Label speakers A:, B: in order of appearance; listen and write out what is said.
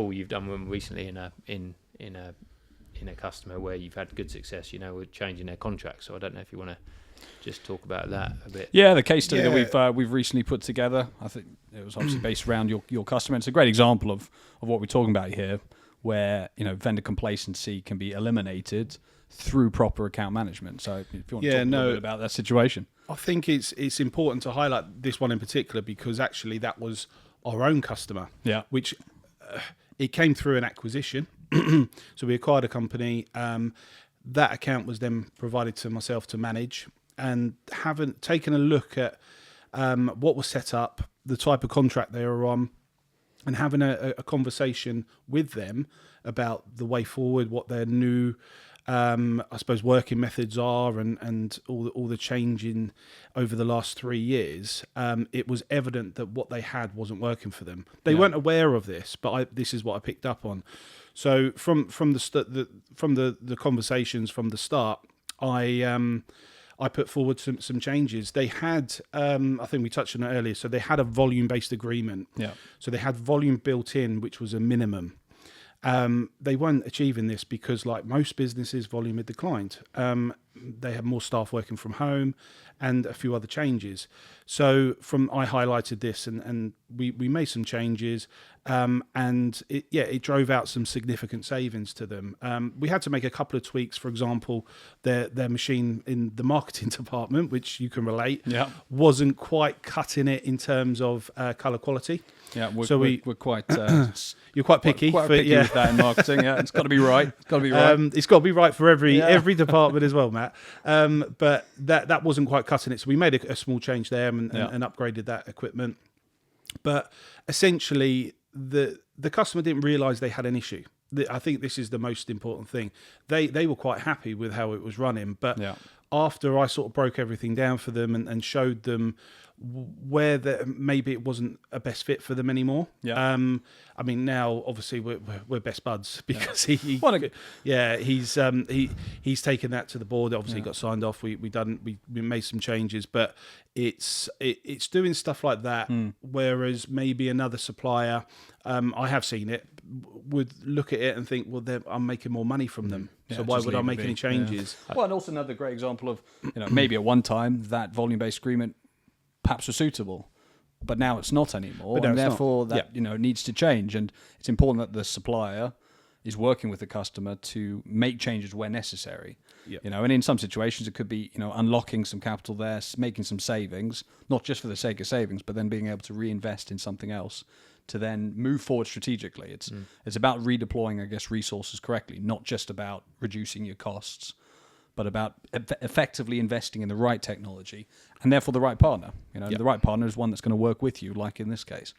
A: Paul, you've done one recently in a customer where you've had good success, with changing their contract. So I don't know if you want to just talk about that a bit.
B: Yeah, the case study that we've recently put together, I think it was obviously based around your customer. It's a great example of what we're talking about here, where vendor complacency can be eliminated through proper account management. So if you want to talk a little bit about that situation.
C: I think it's important to highlight this one in particular because actually that was our own customer, which it came through an acquisition. So we acquired a company. That account was then provided to myself to manage, and having taken a look at what was set up, the type of contract they were on, and having a conversation with them about the way forward, what their new I suppose working methods are, and all the change in over the last 3 years, it was evident that what they had wasn't working for them. They weren't aware of this, but this is what I picked up on. So from the conversations from the start, I put forward some changes. They had, I think we touched on it earlier, so they had a volume-based agreement. Yeah. So they had volume built in, which was a minimum. They weren't achieving this because, like most businesses, volume had declined. They had more staff working from home and a few other changes. So I highlighted this and we made some changes, and it drove out some significant savings to them. We had to make a couple of tweaks. For example, their machine in the marketing department, which you can relate, wasn't quite cutting it in terms of colour quality.
B: Yeah, we're quite.
C: You're quite picky.
B: Quite picky with that in marketing. Yeah, it's got to be right. It's got to be right.
C: It's got to be right for every department as well, Matt. But that wasn't quite cutting it, so we made a small change there and upgraded that equipment. But essentially, the customer didn't realise they had an issue. I think this is the most important thing. They were quite happy with how it was running, but after I sort of broke everything down for them and showed them where maybe it wasn't a best fit for them anymore. Yeah. I mean, now obviously we're best buds because he's taken that to the board. Obviously, got signed off. We made some changes, but it's doing stuff like that. Whereas maybe another supplier, I have seen it, would look at it and think, well, I'm making more money from them. So why would I make any changes?
B: Yeah. Well, and also another great example of maybe at one time that volume-based agreement perhaps was suitable, but now it's not anymore, and therefore that needs to change. And it's important that the supplier is working with the customer to make changes where necessary. And in some situations it could be unlocking some capital there, making some savings, not just for the sake of savings, but then being able to reinvest in something else to then move forward strategically. It's about redeploying, I guess, resources correctly, not just about reducing your costs, but about effectively investing in the right technology and therefore the right partner. The right partner is one that's going to work with you, like in this case.